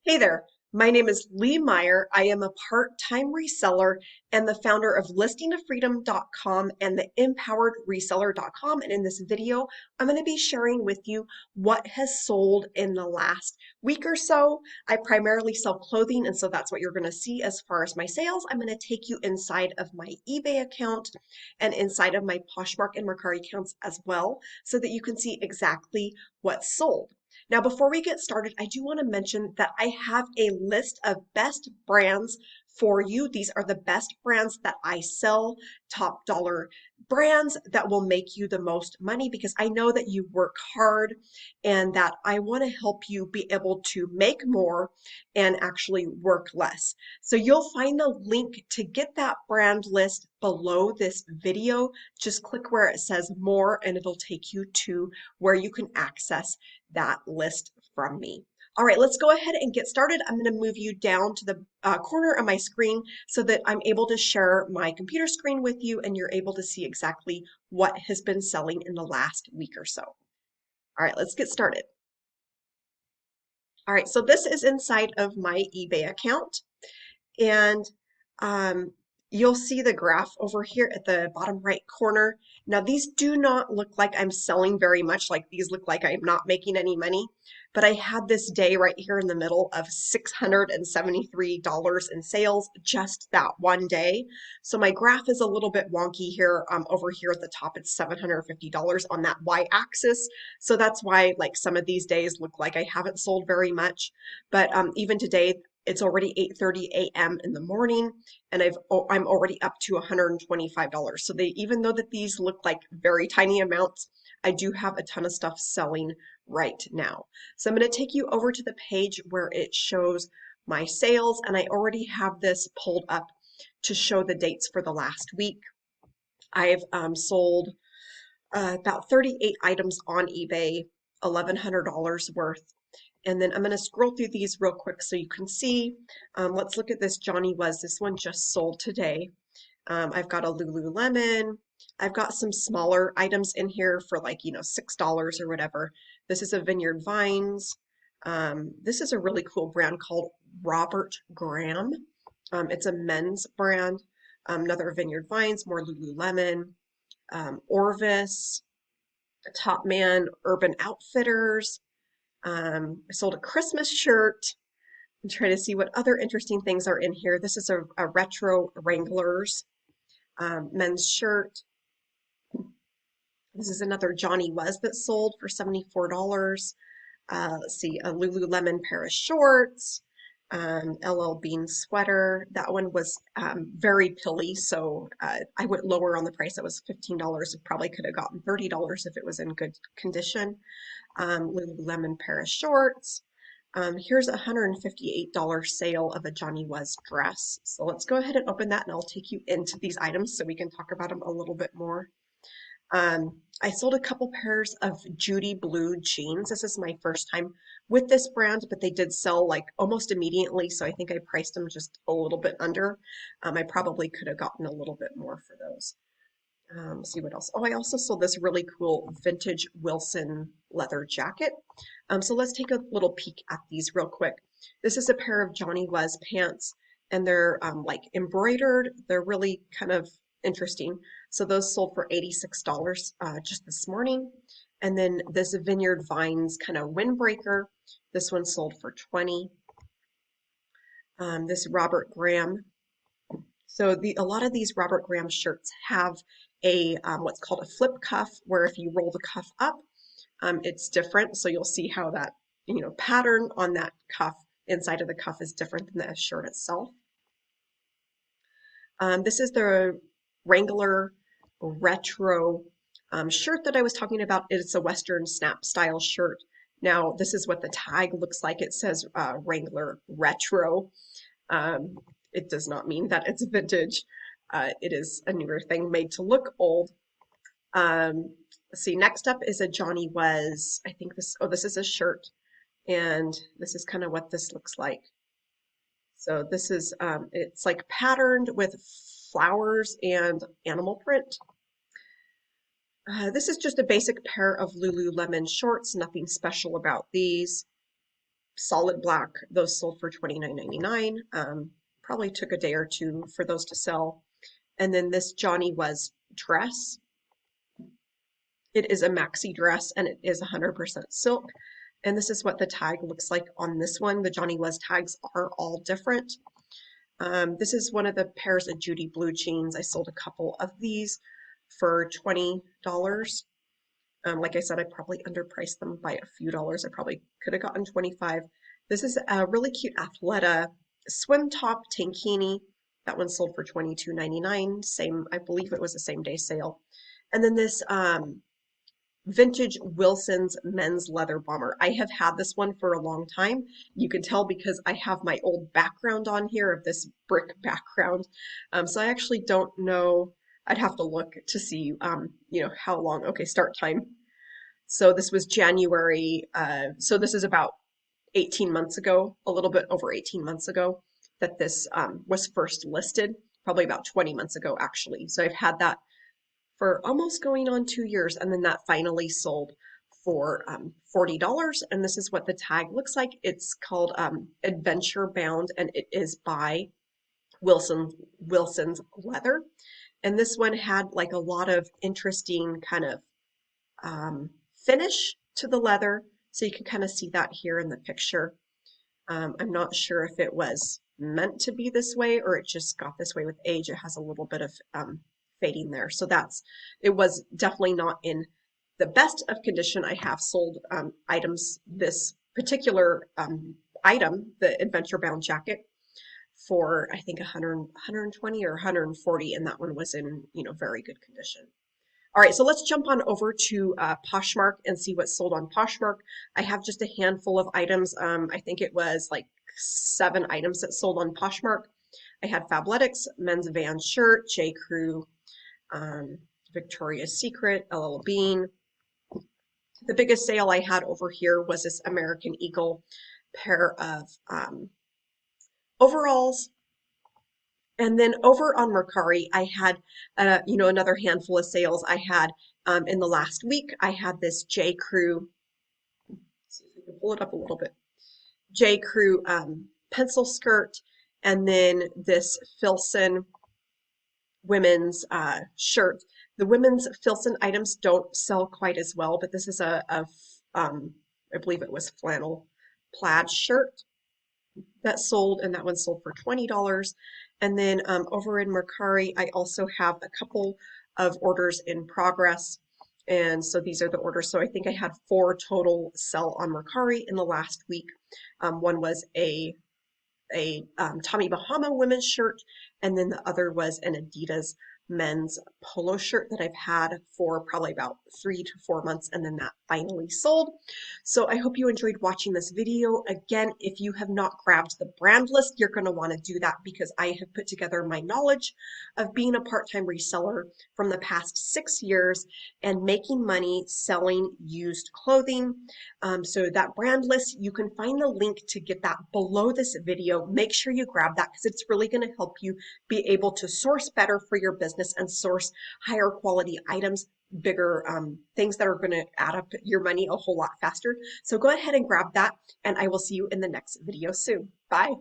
Hey there, my name is Lee Meyer. I am a part-time reseller and the founder of listingofreedom.com and the empoweredreseller.com. And in this video, I'm going to be sharing with you what has sold in the last week or so. I primarily sell clothing, and so that's what you're going to see as far as my sales. I'm going to take you inside of my eBay account and inside of my Poshmark and Mercari accounts as well, so that you can see exactly what's sold. Now, before we get started, I do want to mention that I have a list of best brands for you. These are the best brands that I sell, top dollar brands that will make you the most money, because I know that you work hard and that I want to help you be able to make more and actually work less. So you'll find the link to get that brand list below this video. Just click where it says more and it'll take you to where you can access that list from me. All right, let's go ahead and get started. I'm going to move you down to the corner of my screen so that I'm able to share my computer screen with you and you're able to see exactly what has been selling in the last week or so. All right, let's get started. All right, so this is inside of my eBay account, and you'll see the graph over here at the bottom right corner. Now, these do not look like I'm selling very much. Like, these look like I'm not making any money, but I had this day right here in the middle of $673 in sales just that one day. So my graph is a little bit wonky here. Over here at the top, it's $750 on that y-axis. So that's why like some of these days look like I haven't sold very much. But even today, it's already 8:30 a.m. in the morning, and I'm already up to $125. So even though that these look like very tiny amounts, I do have a ton of stuff selling right now. So I'm going to take you over to the page where it shows my sales, and I already have this pulled up to show the dates for the last week. I've sold about 38 items on eBay, $1,100 worth. And then I'm going to scroll through these real quick so you can see. Let's look at this Johnny Was. This one just sold today. I've got a Lululemon. I've got some smaller items in here for like, $6 or whatever. This is a Vineyard Vines. This is a really cool brand called Robert Graham. It's a men's brand. Another Vineyard Vines, more Lululemon. Orvis, Top Man, Urban Outfitters. I sold a Christmas shirt. I'm trying to see what other interesting things are in here. This is a retro Wranglers men's shirt. This is another Johnny Was that sold for $74. Let's see, a Lululemon pair of shorts, LL Bean sweater. That one was very pilly, so I went lower on the price. It was $15. It probably could have gotten $30 if it was in good condition. Lululemon pair of shorts. Here's a $158 sale of a Johnny Was dress. So let's go ahead and open that and I'll take you into these items so we can talk about them a little bit more. I sold a couple pairs of Judy Blue jeans. This is my first time with this brand, but they did sell like almost immediately. So I think I priced them just a little bit under. I probably could have gotten a little bit more for those. Let's see what else. Oh, I also sold this really cool vintage Wilson leather jacket. So let's take a little peek at these real quick. This is a pair of Johnny Was pants, and they're like embroidered. They're really kind of interesting. So those sold for $86 just this morning. And then this Vineyard Vines kind of windbreaker. This one sold for $20. This Robert Graham. So a lot of these Robert Graham shirts have a what's called a flip cuff, where if you roll the cuff up, it's different. So you'll see how that pattern on that cuff inside of the cuff is different than the shirt itself. This is the Wrangler retro shirt that I was talking about. It's a Western snap style shirt. Now this is what the tag looks like. It says Wrangler retro. It does not mean that it's vintage. It is a newer thing made to look old. Let's see, next up is a Johnny Was. I think this is a shirt, and this is kind of what this looks like. So this is, it's like patterned with flowers and animal print. This is just a basic pair of Lululemon shorts, nothing special about these. solid black. Those sold for $29.99. Probably took a day or two for those to sell. And then this Johnny Was dress. It is a maxi dress and it is 100% silk. And this is what the tag looks like on this one. The Johnny Was tags are all different. This is one of the pairs of Judy blue jeans. I sold a couple of these for $20. Like I said, I probably underpriced them by a few dollars. I probably could have gotten 25. This is a really cute Athleta swim top tankini. That one sold for $22.99. Same, I believe it was a same day sale. And then this vintage Wilson's men's leather bomber. I have had this one for a long time. You can tell because I have my old background on here of this brick background. So I actually don't know. I'd have to look to see, how long. Okay, start time. So this was January. So this is about 18 months ago, a little bit over 18 months ago that this was first listed, probably about 20 months ago, actually. So I've had that for almost going on 2 years, and then that finally sold for $40. And this is what the tag looks like. It's called Adventure Bound, and it is by Wilson's Leather. And this one had like a lot of interesting kind of finish to the leather. So you can kind of see that here in the picture. I'm not sure if it was meant to be this way or it just got this way with age. It has a little bit of fading there. So it was definitely not in the best of condition. I have sold items, this particular item, the Adventure Bound jacket, for I think 120 or 140, and that one was in very good condition. All right, so let's jump on over to Poshmark and see what's sold on Poshmark. I have just a handful of items. I think it was like 7 items that sold on Poshmark. I had Fabletics, men's Vans shirt, J. Crew, Victoria's Secret, LL Bean. The biggest sale I had over here was this American Eagle pair of overalls. And then over on Mercari, I had, another handful of sales I had in the last week. I had this J. Crew, let's see if we can pull it up a little bit, J. Crew pencil skirt, and then this Filson women's shirt. The women's Filson items don't sell quite as well, but this is I believe it was flannel plaid shirt that sold, and that one sold for $20. And then over in Mercari, I also have a couple of orders in progress. And so these are the orders. So I think I had 4 total sell on Mercari in the last week. One was a Tommy Bahama women's shirt, and then the other was an Adidas men's polo shirt that I've had for probably about 3 to 4 months, and then that finally sold. So I hope you enjoyed watching this video. Again, if you have not grabbed the brand list, you're going to want to do that because I have put together my knowledge of being a part-time reseller from the past 6 years and making money selling used clothing. So that brand list, you can find the link to get that below this video. Make sure you grab that because it's really going to help you be able to source better for your business and source higher quality items, bigger things that are going to add up your money a whole lot faster. So go ahead and grab that, and I will see you in the next video soon. Bye.